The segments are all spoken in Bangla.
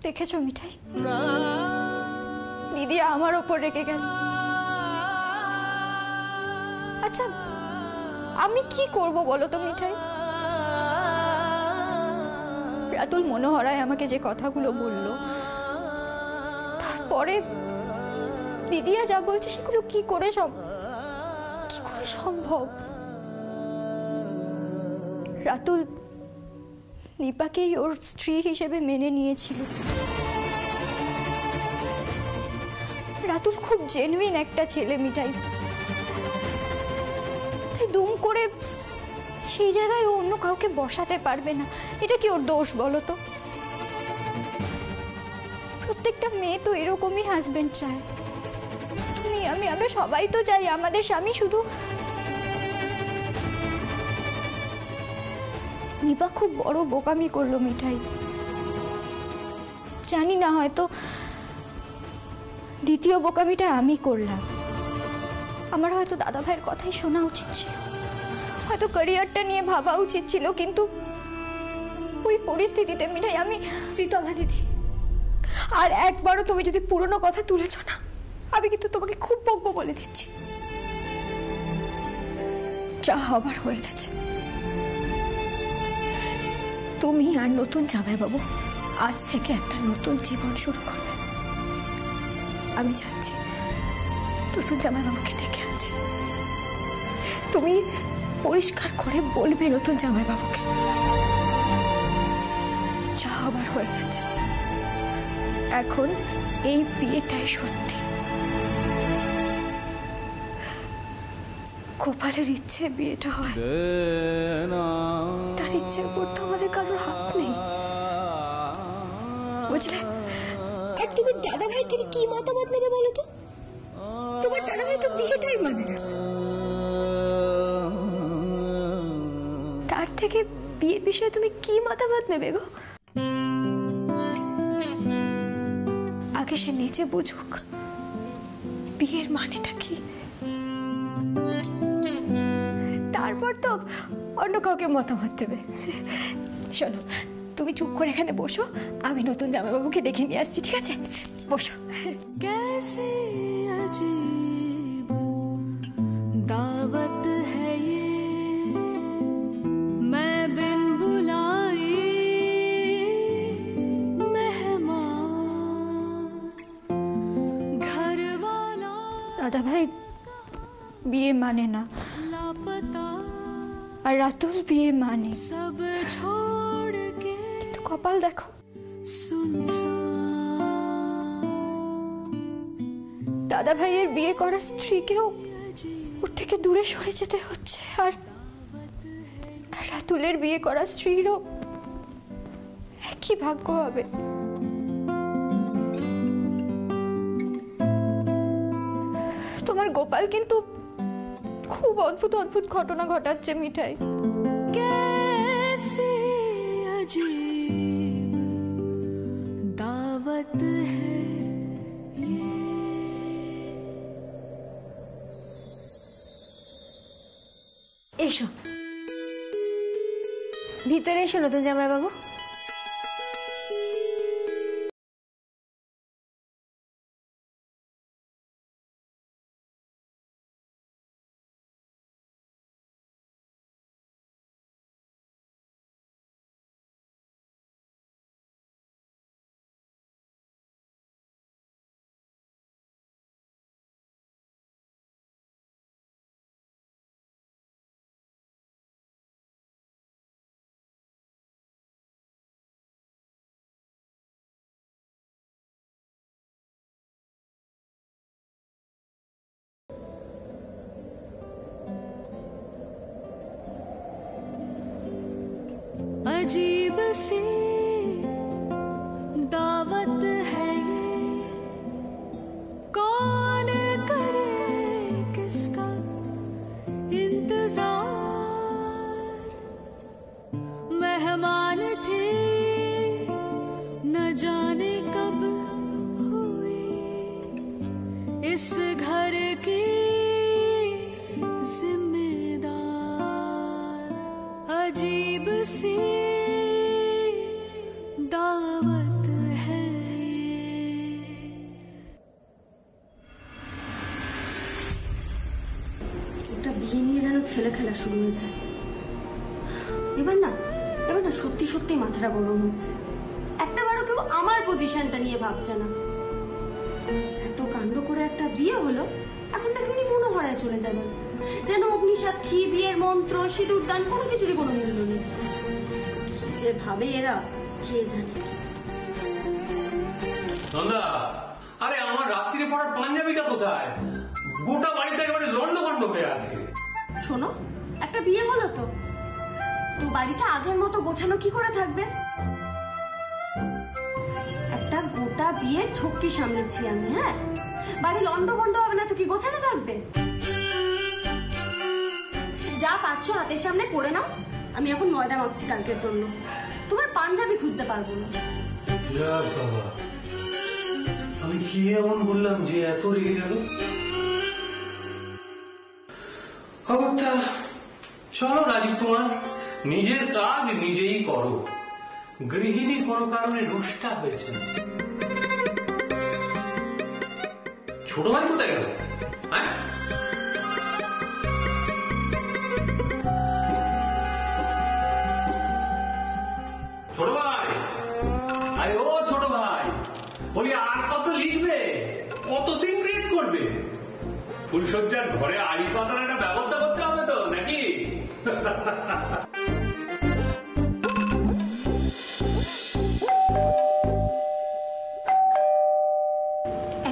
দেখেছো মিঠাই, দিদি আমার ওপর রেগে গেল। আচ্ছা আমি কি করব বলো তো মিঠাই? রাতুল মনোহরায় আমাকে যে কথাগুলো বলল, তারপরে দিদিয়া যা বলছে সেগুলো কি করে সম্ভব? রাতুল নিপাকেই ওর স্ত্রী হিসেবে মেনে নিয়েছিল। রাতুল খুব জেনুইন একটা ছেলে মিঠাই, তাই দুম করে সেই জায়গায় ও অন্য কাউকে বসাতে পারবে না। এটা কি ওর দোষ বলো তো? প্রত্যেকটা মেয়ে তো এরকমই হাজবেন্ড চায়। তুমি আমি আমরা সবাই তো চাই আমাদের স্বামী শুধু। নিপা খুব বড় বোকামি করলো মিঠাই। জানি না, হয়তো দ্বিতীয় বোকামিটা আমি করলাম। আমার হয়তো দাদা ভাইয়ের কথাই শোনা উচিত ছিল, হয়তো ক্যারিয়ারটা নিয়ে ভাবা উচিত ছিল, কিন্তু ওই পরিস্থিতিতে মিঠাই আমি শ্রীতমা দিদি, আর একবারও তুমি যদি পুরনো কথা তুলেছ না, আমি কিন্তু তোমাকে খুব বকবো বলে দিচ্ছি। যা হবার হয়ে গেছে। তুমি আর নতুন জামাইবাবু আজ থেকে একটা নতুন জীবন শুরু করবে। আমি যাচ্ছি, নতুন জামাইবাবুকে ডেকে আনছি। তুমি পরিষ্কার করে বলবে নতুন জামাইবাবুকে যা হবার হয়ে গেছে। এখন এই বিয়েটাই সত্যি। গোপালের ইচ্ছে বিয়েটা হয়, তার ইচ্ছের উপর তো আমাদের কারোর হাত নেই, বুঝলে? আর তুমি দাদা ভাই থেকে কি মতামত নেবে বলো তো? তোমার দাদা ভাই তো বিয়েটাই মানে না। তার থেকে বিয়ের বিষয়ে তুমি কি মতামত নেবে গো? আগে সে নিজে বুঝুক বিয়ের মানেটা কি, তারপর তো অন্য কাউকে মতামত দেবে। শোনো, তুমি চুপ করে এখানে বসো, আমি নতুন জামাইবাবুকে ডেকে নিয়ে আসছি, ঠিক আছে? বসো। कैसे अजीब दावत है ये, मैं बिन बुलाई मेहमान घर वाला। দাদা ভাই বিয়ে মানে না, আর রাতুল বিয়ে মানে। सब छोड़ के তো কপাল দেখো, দাদা ভাইয়ের বিয়ে করা স্ত্রীকেও ওর থেকে দূরে সরে যেতে হচ্ছে, আর রাতুলের বিয়ে করা স্ত্রীরও একই ভাগ্য হবে। তোমার গোপাল কিন্তু খুব অদ্ভুত অদ্ভুত ঘটনা ঘটাচ্ছে মিঠাই। कैसे अजीब दावत है ये। এসো ভিতরে এসো নতুন জামাইবাবু। अजीब सी दावत है ये, कौन करे किसका इंतजार। मेहमान थे न जाने कब हुई इस घर की जिम्मेदार। अजीब सी दावत है ছেলে খেলা শুরু হয়েছে। এবার না সত্যি সত্যি মাথাটা গরম হচ্ছে। একটা বারও কেউ আমার পজিশনটা নিয়ে ভাবছে না। এত কাণ্ড করে একটা বিয়ে হলো, এখন নাকি উনি মনোহরায় চলে যাবেন, যেন অগ্নিসাক্ষী, বিয়ের মন্ত্র, সিঁদুর দান কোনো কিছুরই কোনো মূল্য নেই। যে ভাবে এরা কে জানে। নন্দা, আরে আমার রাত্রিরে পড়ার পাঞ্জাবিটা কোথায়? গোটা বাড়িতে একেবারে লন্ডভন্ড হয়ে আছে। শোনো, একটা বিয়ে হলো তো বাড়িটা আগের মতো গোছানো কি করে থাকবে? একটা গোটা বিয়ের ঝক্কি সামলেছি আমি। হ্যাঁ, বাড়ি লন্ডভন্ড হবে না তো কি গোছানো থাকবে? যা পাচ্ছ হাতের সামনে করে নাও। আমি এখন ময়দা মাখছি কালকের জন্য। তোমার পাঞ্জাবি খুঁজতে পারবো না। বাবা, আমি কি এমন বললাম যে এত রেগে গেল? অগত্যা, চলো রাজীব কুমার, নিজের কাজ নিজেই করো। গৃহিণী কোনো কারণে রুষ্টা হয়েছে। ছোট ভাই কোথায় গেল? হ্যাঁ, ছোট ভাই, আরে ও ছোট ভাই, বলি আর কত লিখবে, কত সিন ক্রিয়েট করবে? ফুলসজ্জার ঘরে আড়ি পাতার একটা ব্যবস্থা করতে হবে তো নাকি?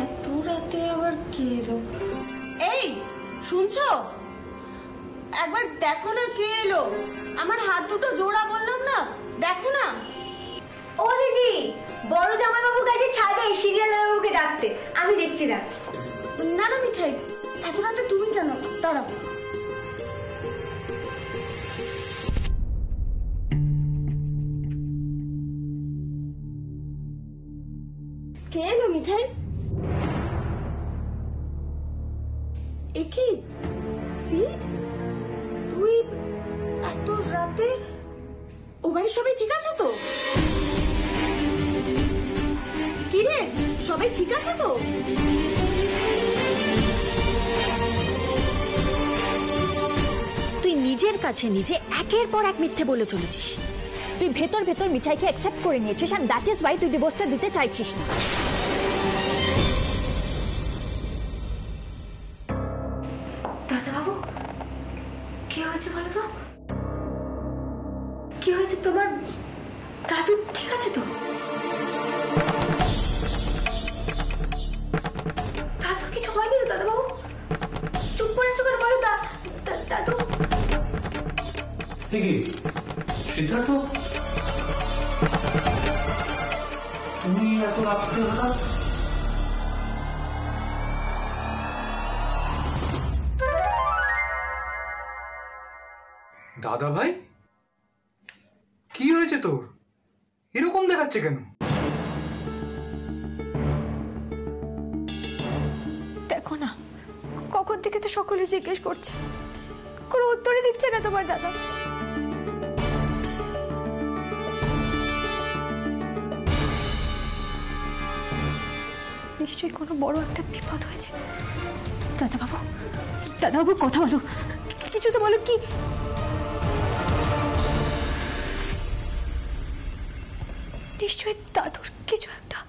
এত রাতে আবার কে এলো? এই শুনছো? একবার দেখো না কে এলো। আমার হাত দুটো জোড়া বললাম না, দেখো না। ও দিদি, বড় জামাইবাবু কাছে ছাদে সিরিয়াল বাবুকে ডাকতে, আমি দেখছি না। না না মিঠাই, এত রাতে তুমি কেন? দাঁড়াও। কে এলো মিঠাই? এ কি সিট? তুই এত রাতে? ও বাড়ির সবাই ঠিক আছে তো? কি রে, সবাই ঠিক আছে তো? তুই নিজের কাছে নিজে একের পর এক মিথ্যে বলে চলেছিস। তুই ভেতর ভেতর মিঠাইকে অ্যাকসেপ্ট করে নিয়েছিস, এন্ড দ্যাট ইজ ওয়াই তুই ডিভোর্সটা দিতে চাইছিস না। দাদাবাবু, কি হয়েছে বলো তো? কি হয়েছে তোমার? দাদু ঠিক আছে তো? দাদুর কিছু হয়নি তো দাদাবাবু? চুপ করেছো কেন বলো? দাদু কি সিদ্ধার্থ, তুমি এত রাত্রে হঠাৎ? দাদা ভাই, কি হয়েছে তোর? এরকম দেখাচ্ছে কেন? দেখো না, কখন থেকে তো সকলে জিজ্ঞেস করছে, কোনো উত্তরই দিচ্ছে না তোমার দাদা। নিশ্চয়ই কোনো বড় একটা বিপদ হয়েছে। দাদাবাবু কথা বলো, কিছু তো বলো। কি নিশ্চয়ই দাদুর কিছু একটা।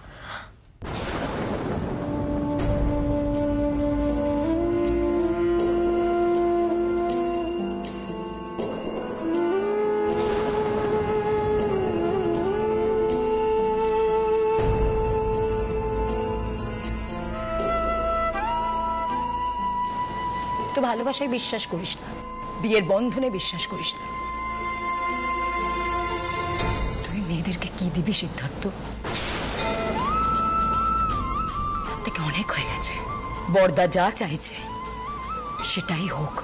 তো ভালোবাসায় বিশ্বাস করিস না, বিয়ের বন্ধনে বিশ্বাস করিস না। তুই মেয়েদেরকে কি দিবি সিদ্ধার্থ? তার থেকে অনেক হয়ে গেছে। বড়দা যা চাইছে সেটাই হোক।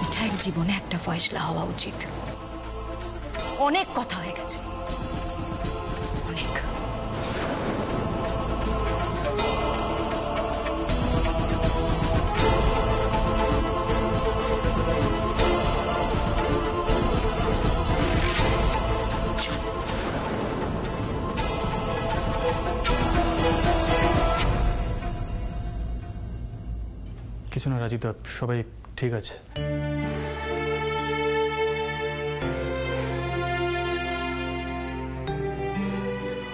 মিঠাইয়ের জীবনে একটা ফয়সলা হওয়া উচিত। অনেক কথা হয়ে গেছে, অনেক। কিছু না রাজীবদা, সবাই ঠিক আছে।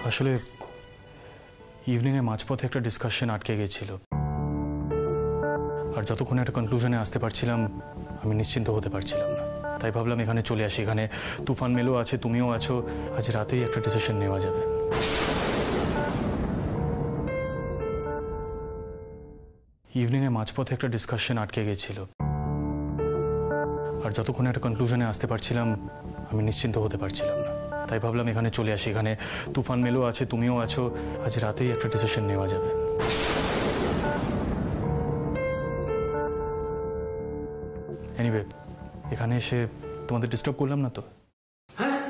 আসলে ইভিনিংয়ে মাঝপথে একটা ডিসকাশন আটকে গেছিল, আর যতক্ষণ একটা কনক্লুশনে আসতে পারছিলাম আমি নিশ্চিন্ত হতে পারছিলাম না। তাই ভাবলাম এখানে চলে আসি। এখানে তুফান মেলো আছে, তুমিও আছো, আজ রাতেই একটা ডিসিশন নেওয়া যাবে। ইভিনিংয়ে মাঝপথে একটা ডিসকাশন আটকে গেছিল, আর যতক্ষণ একটা কনক্লুশনে আসতে পারছিলাম আমি নিশ্চিন্ত হতে পারছিলাম না। তাই ভাবলাম এখানে চলে আসি। এখানে তুফান মেলো আছে, তুমিও আছো, আজ রাতেই একটা ডিসিশন নেওয়া যাবে। এনিওয়ে, এখানে এসে তোমাদের ডিস্টার্ব করলাম না তো? হ্যাঁ,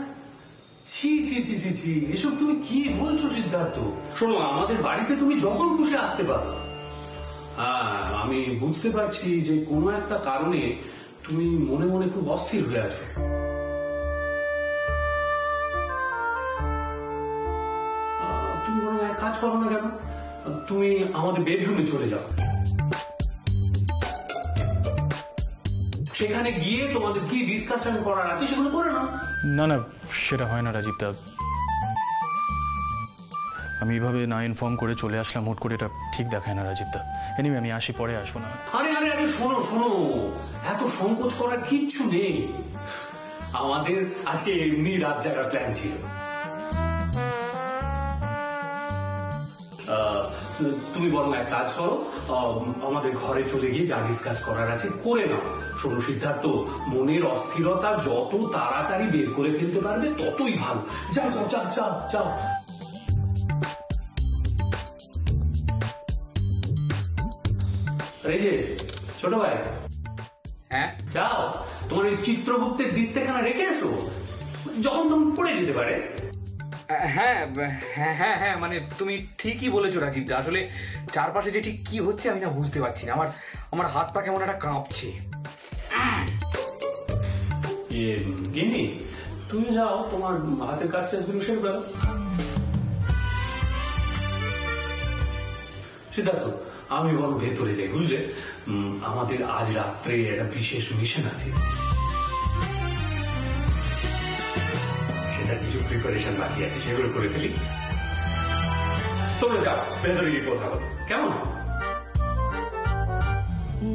ছি ছি ছি ছি ছি, এসব তুমি কি বলছো সিদ্ধার্থ? শোনো, আমাদের বাড়িতে তুমি যখন খুশি আসতে পারো। হ্যাঁ, আমি বুঝতে পারছি যে কোনো একটা কারণে তুমি মনে মনে খুব অস্থির হয়ে আছো। তুমি বরং এক কাজ করো না কেন, তুমি আমাদের বেডরুমে চলে যাও। সেখানে গিয়ে তোমাদের কি ডিসকাশন করার আছে সেগুলো করে নাও। না না, সেটা হয় না রাজীব দা। আমি এইভাবে না ইনফর্ম করে চলে আসলাম হুট করে, এটা ঠিক দেখায় না রাজীব দা। এনিওয়ে, আমি আসি, পরে আসবো না। আরে আরে আরে, শোনো শোনো, এত সংকোচ করার কিচ্ছু নেই। আমাদের আজকে এমনি রাত জাগার প্ল্যান ছিল। তুমি বরং এক কাজ করো, আমাদের ঘরে চলে গিয়ে যা ডিসকাস করার আছে করে নাও। শোনো সিদ্ধার্থ, মনের অস্থিরতা যত তাড়াতাড়ি বের করে ফেলতে পারবে ততই ভালো। যাও যাও যাও যাও যাও। এই যে ছোট ভাই, হ্যাঁ যাও তোমার এই চিত্রগুপ্তের দৃষ্টিখানা রেখে এসো, যখন তুমি পড়ে যেতে পারে। হ্যাঁ হ্যাঁ হ্যাঁ হ্যাঁ, মানে তুমি ঠিকই বলেছো রাজীব দা। আসলে চারপাশে যে ঠিক কি হচ্ছে আমি না বুঝতে পারছি না। আমার হাত পা কেমন একটা কাঁপছে। গিন্নি, তুমি যাও, তোমার হাতের কাজটা সেরে ফেলো। সিদ্ধার্থ, আমি বরং ভেতরে যাই, বুঝলে? আমাদের আজ রাত্রে একটা বিশেষ মিশন আছে, সেটা কিছু প্রিপারেশন বাকি আছে, সেগুলো করে ফেলি। তোমরা যাও, ভেতরে গিয়ে কথা বলো, কেমন?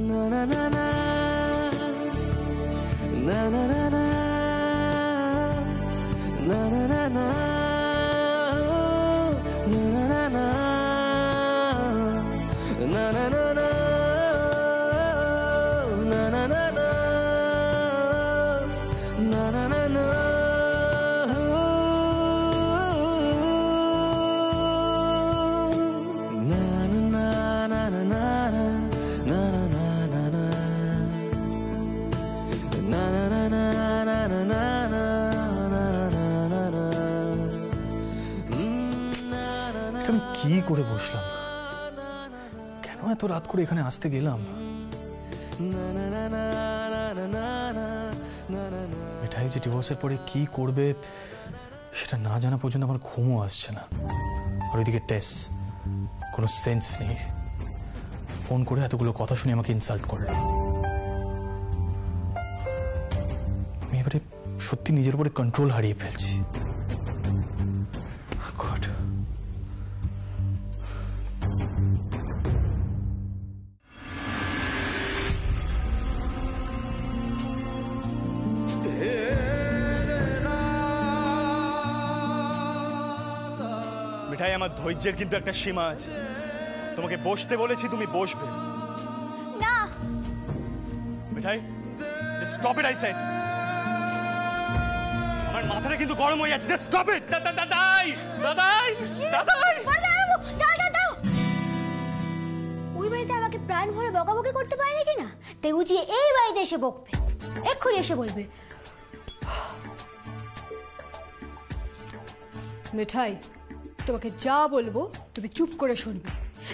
না না না না না না না না na na na na na na na na আমি কি করে বসলাম? কেন এত রাত করে এখানে আসতে গেলাম? মিঠাই যে ডিভোর্সের পরে কি করবে সেটা না জানা পর্যন্ত আমার ঘুমও আসছে না। আর ওইদিকে টেস, কোনো সেন্স নেই, ফোন করে এতগুলো কথা শুনে আমাকে ইনসাল্ট করলো। আমি এবারে সত্যি নিজের উপরে কন্ট্রোল হারিয়ে ফেলছি। মিঠাই, আমার ধৈর্যের কিন্তু একটা সীমা আছে। তোমাকে বসতে বলেছি, তুমি বসবে না। মিঠাই, just stop it, I said. আমার মাথাটা কিন্তু গরম হয়ে যাচ্ছে, just stop it. দাদাই দাদাই দাদাই, ওই বাড়িতে আমাকে প্রাণ ভরে বকাবকি করতে পারে নাকি না, তাই বুঝিয়ে এই বাড়িতে এসে বকবে, এক্ষুনি এসে বলবে। মিঠাই, তোমাকে যা বলবো তুমি চুপ করে শুনবে,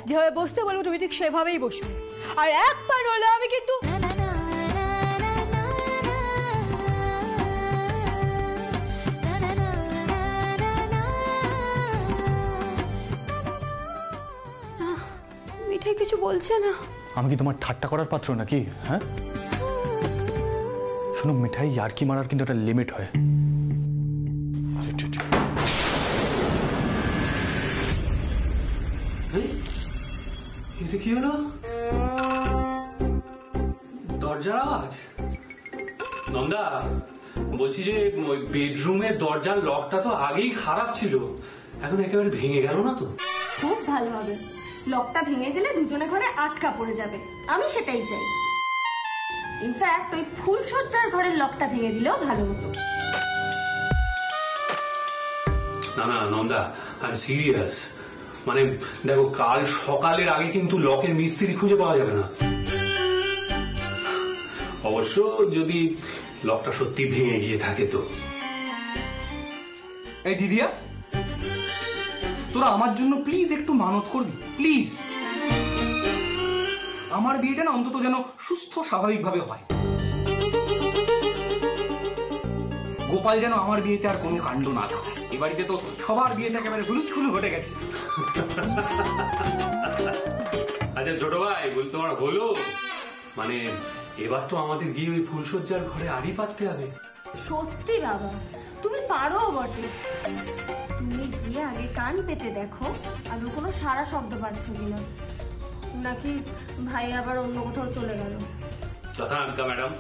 যেভাবে বসতে বলবো তুমি ঠিক সেভাবেই বসবে। আর একবার হলে আমি কিন্তু মিঠাই কিছু বলছে না। আমি কি তোমার ঠাট্টা করার পাত্র নাকি? হ্যাঁ শোনো, মিঠাই ইয়ার্কি মারার কিন্তু একটা লিমিট হয়। এটা কি হলো? দরজার আওয়াজ? নন্দা, বলছি যে ওই বেডরুমের দরজার লকটা তো আগেই খারাপ ছিল, এখন একেবারে ভেঙে গেল না তো? খুব ভালো হবে, লকটা ভেঙে গেলে দুজনে ঘরে আটকা পড়ে যাবে, আমি সেটাই চাই। ইনফ্যাক্ট ওই ফুলসজ্জার ঘরের লকটা ভেঙে দিলেও ভালো হতো। না না নন্দা, আই এম সিরিয়াস। মানে দেখো, কাল সকালের আগে কিন্তু লকের মিস্ত্রি খুঁজে পাওয়া যাবে না। অবশ্য যদি লকটা সত্যি ভেঙে গিয়ে থাকে তো। এই দিদিয়া, তোরা আমার জন্য প্লিজ একটু মানত করবি প্লিজ। আমার বিয়েটা না অন্তত যেন সুস্থ স্বাভাবিকভাবে হয়। গোপাল যেন আমার বিয়েতে আর কোনো কাণ্ড না করে। এ বাড়িতে তো সবার বিয়েতে একেবারে হুলুস্থুলু ঘটে গেছে। আচ্ছা ছোট ভাই, বল তোমার হলো? মানে এবার তো আমাদের গিয়ে ওই ফুলসজ্জার ঘরে আড়ি পাততে হবে। সত্যি বাবা, তুমি পারো বটে। তুমি গিয়ে আগে কান পেতে দেখো আগে কোনো সারা শব্দ পাচ্ছ কিনা, নাকি ভাই আবার অন্য কোথাও চলে গেল। যথাজ্ঞা ম্যাডাম।